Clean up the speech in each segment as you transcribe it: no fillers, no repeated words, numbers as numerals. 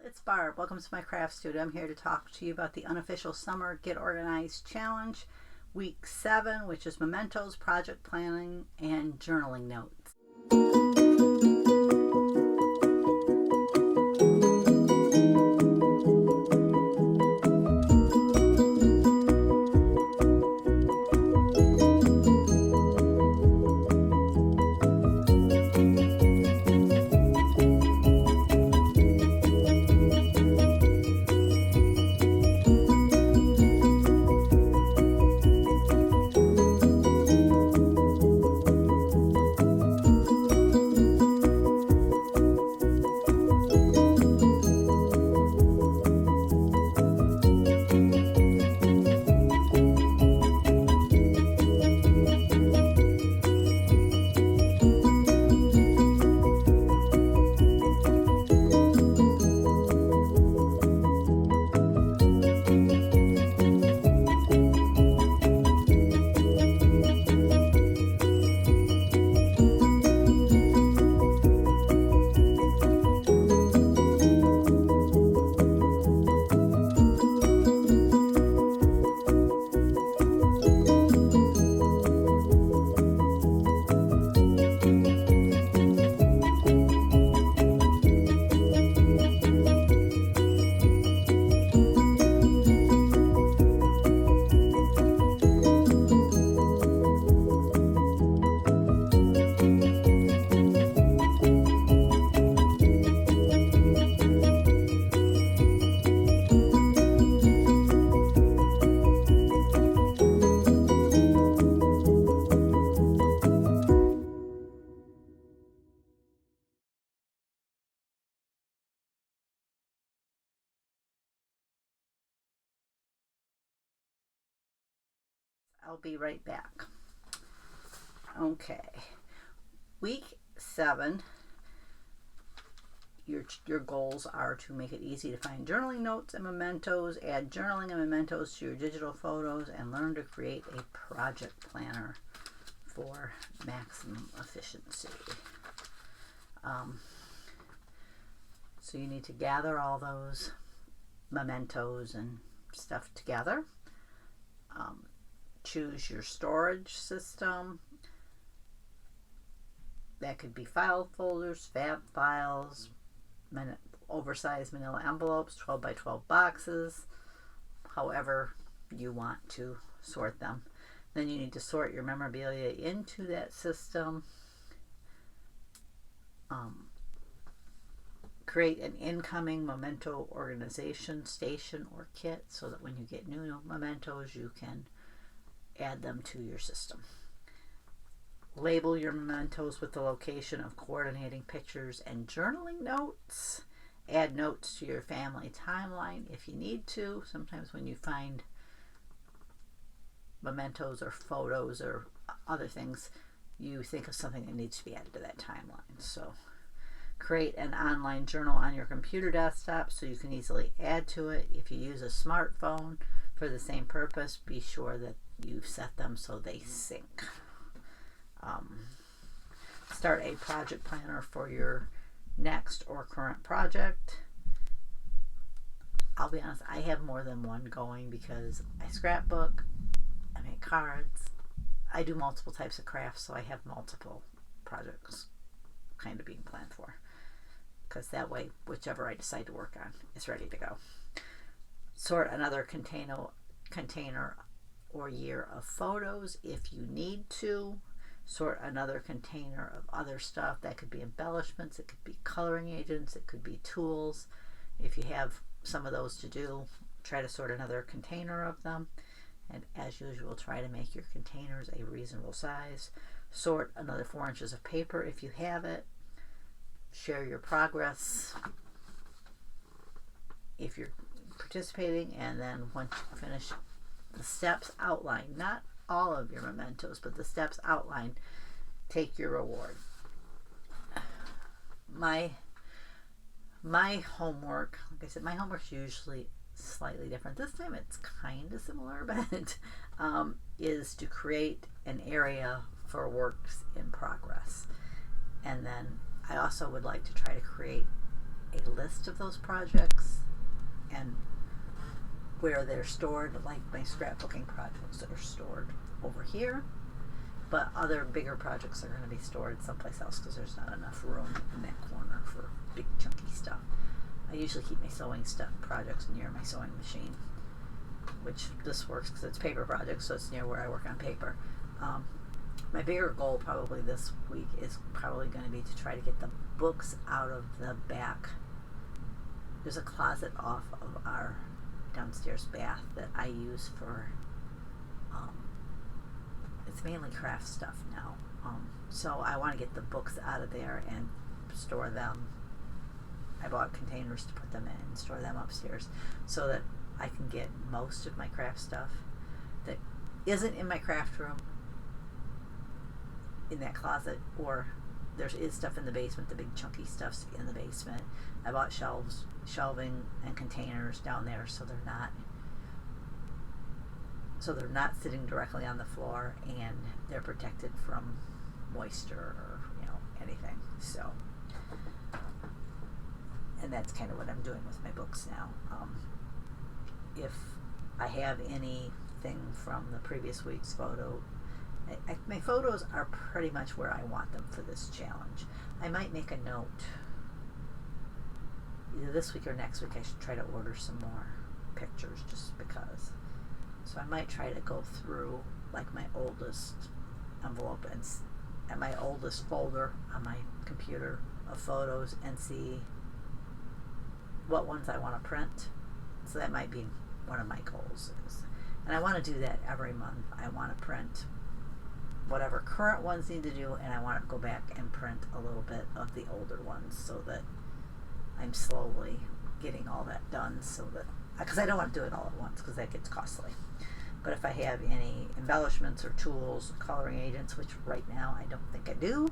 It's Barb. Welcome to my craft studio. I'm here to talk to you about the Unofficial Summer Get Organized Challenge, Week 7, which is mementos, project planning, and journaling notes. I'll be right back. Okay, week 7, your goals are to make it easy to find journaling notes and mementos, add journaling and mementos to your digital photos, and learn to create a project planner for maximum efficiency. So you need to gather all those mementos and stuff together. Choose your storage system. That could be file folders, fab files, oversized manila envelopes, 12 by 12 boxes, however you want to sort them. Then you need to sort your memorabilia into that system. Create an incoming memento organization station or kit so that when you get new mementos, you can add them to your system. Label your mementos with the location of coordinating pictures and journaling notes. Add notes to your family timeline if you need to. Sometimes when you find mementos or photos or other things, you think of something that needs to be added to that timeline. So create an online journal on your computer desktop so you can easily add to it. If you use a smartphone for the same purpose, be sure that you've set them so they sync. Start a project planner for your next or current project. I'll be honest, I have more than one going because I scrapbook, I make cards, I do multiple types of crafts, so I have multiple projects kind of being planned for, because that way whichever I decide to work on is ready to go. Sort another container or year of photos if you need to. Sort another container of other stuff. That could be embellishments, it could be coloring agents, it could be tools. If you have some of those to do, try to sort another container of them. And as usual, try to make your containers a reasonable size. Sort another 4 inches of paper if you have it. Share your progress if you're participating, and then once you finish the steps outlined, not all of your mementos, but the steps outlined, take your reward. My homework, like I said, my homework's usually slightly different. This time it's kind of similar, but is to create an area for works in progress. And then I also would like to try to create a list of those projects and where they're stored, like my scrapbooking projects that are stored over here, but other bigger projects are going to be stored someplace else because there's not enough room in that corner for big chunky stuff. I usually keep my sewing stuff projects near my sewing machine, which this works because it's paper projects, so it's near where I work on paper. My bigger goal probably this week is probably going to be to try to get the books out of the back. There's a closet off of our downstairs bath that I use for, it's mainly craft stuff now. So I want to get the books out of there and store them. I bought containers to put them in and store them upstairs so that I can get most of my craft stuff that isn't in my craft room in that closet, or there is stuff in the basement, the big chunky stuff's in the basement. I bought shelving and containers down there so they're not sitting directly on the floor, and they're protected from moisture or anything. So, and that's kind of what I'm doing with my books now. If I have anything from the previous week's photo, my photos are pretty much where I want them for this challenge. I might make a note either this week or next week. I should try to order some more pictures just because. So I might try to go through like my oldest envelope and my oldest folder on my computer of photos and see what ones I want to print. So that might be one of my goals. And I want to do that every month. I want to print whatever current ones need to do, and I want to go back and print a little bit of the older ones so that I'm slowly getting all that done, so that, because I don't want to do it all at once because that gets costly. But if I have any embellishments or tools, coloring agents, which right now I don't think I do,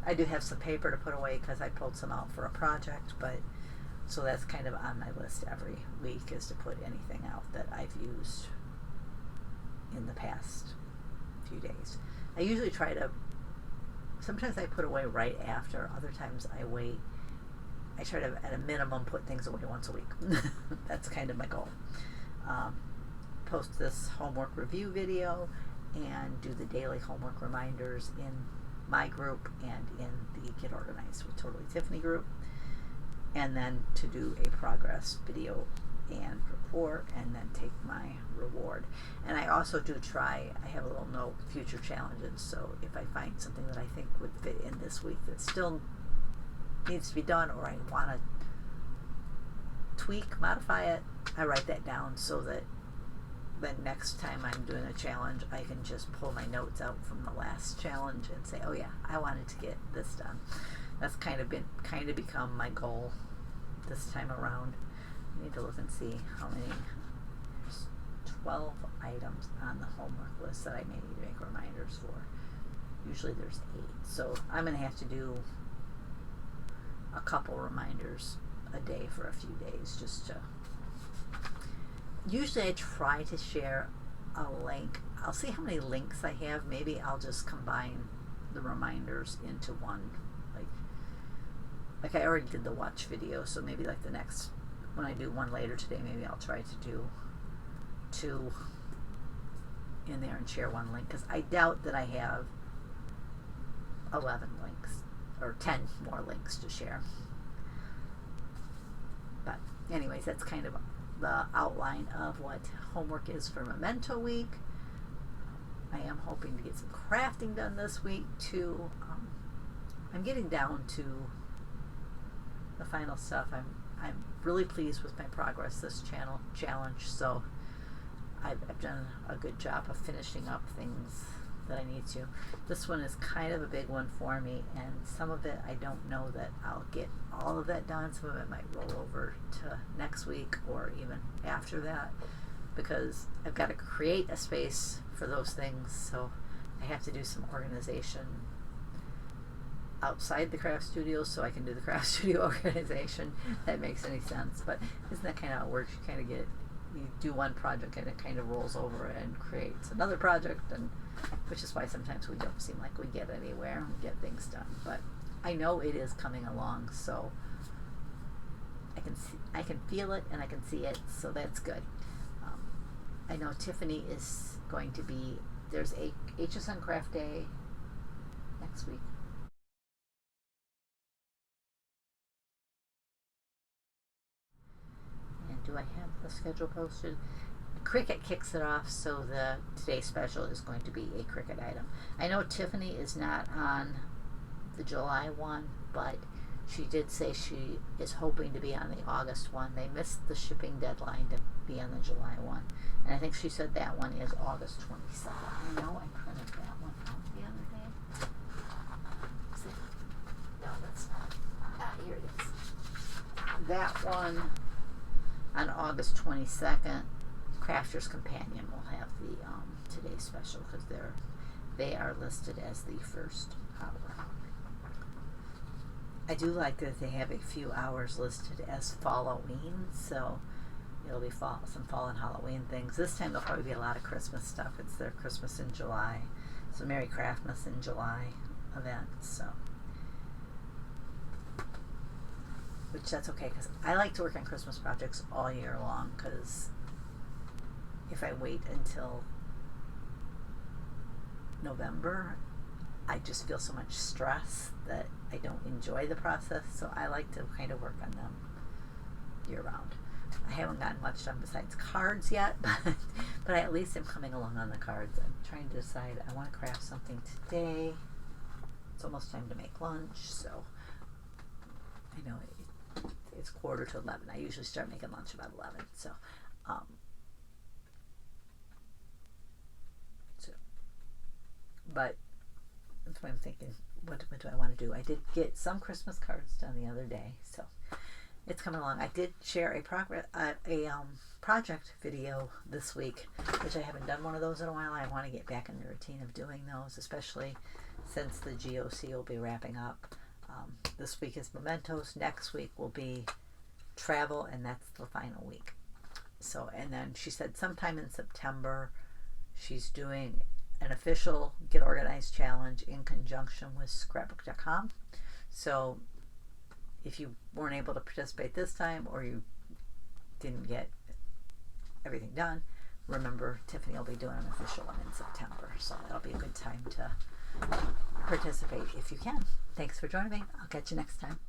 I do have some paper to put away because I pulled some out for a project, but so that's kind of on my list every week, is to put anything out that I've used in the past few days. I usually try to, sometimes I put away right after, other times I wait. I try to, at a minimum, put things away once a week. That's kind of my goal. Post this homework review video and do the daily homework reminders in my group and in the Get Organized with Totally Tiffany group, and then to do a progress video and report, and then take my reward. And I also do try, I have a little note, future challenges, so if I find something that I think would fit in this week that still needs to be done, or I want to tweak, modify it, I write that down so that the next time I'm doing a challenge, I can just pull my notes out from the last challenge and say, oh yeah, I wanted to get this done. That's kind of become my goal this time around. I need to look and see how many. There's 12 items on the homework list that I may need to make reminders for. Usually there's 8. So I'm going to have to do a couple reminders a day for a few days just to. Usually I try to share a link. I'll see how many links I have. Maybe I'll just combine the reminders into one. Like I already did the watch video, so maybe like the next, when I do one later today, maybe I'll try to do 2 in there and share one link, because I doubt that I have 11 links or 10 more links to share. But anyways, that's kind of the outline of what homework is for Memento Week. I am hoping to get some crafting done this week too. I'm getting down to the final stuff. I'm really pleased with my progress this challenge, so I've done a good job of finishing up things that I need to. This one is kind of a big one for me, and some of it I don't know that I'll get all of that done. Some of it might roll over to next week or even after that, because I've got to create a space for those things, so I have to do some organization outside the craft studio so I can do the craft studio organization. That makes any sense, but isn't that kind of how it works? You do one project and it kind of rolls over and creates another project, and which is why sometimes we don't seem like we get anywhere and get things done. But I know it is coming along, so I can feel it and I can see it, so that's good. I know Tiffany is going to be, there's a HSN Craft Day next week. And do I have the schedule posted? Cricket kicks it off, so the today's special is going to be a Cricket item. I know Tiffany is not on the July one, but she did say she is hoping to be on the August one. They missed the shipping deadline to be on the July one. And I think she said that one is August 22nd. I know I printed that one out the other day. Is it? No, that's not. Ah, here it is. That one on August 22nd. Crafter's Companion will have the today's special because they are listed as the first hour. I do like that they have a few hours listed as Falloween, so it'll be some fall and Halloween things. This time there'll probably be a lot of Christmas stuff. It's their Christmas in July, so Merry Craftmas in July event. So, which that's okay because I like to work on Christmas projects all year long because if I wait until November, I just feel so much stress that I don't enjoy the process. So I like to kind of work on them year round. I haven't gotten much done besides cards yet, but I at least am coming along on the cards. I'm trying to decide. I want to craft something today. It's almost time to make lunch, so I know it's 11:15. I usually start making lunch about 11. So. But that's what I'm thinking. What do I want to do? I did get some Christmas cards done the other day, so it's coming along. I did share a project video this week, which I haven't done one of those in a while. I want to get back in the routine of doing those, especially since the GOC will be wrapping up. This week is mementos. Next week will be travel, and that's the final week. So, and then she said sometime in September she's doing an official Get Organized challenge in conjunction with scrapbook.com. So if you weren't able to participate this time or you didn't get everything done, remember Tiffany will be doing an official one in September. So that'll be a good time to participate if you can. Thanks for joining me. I'll catch you next time.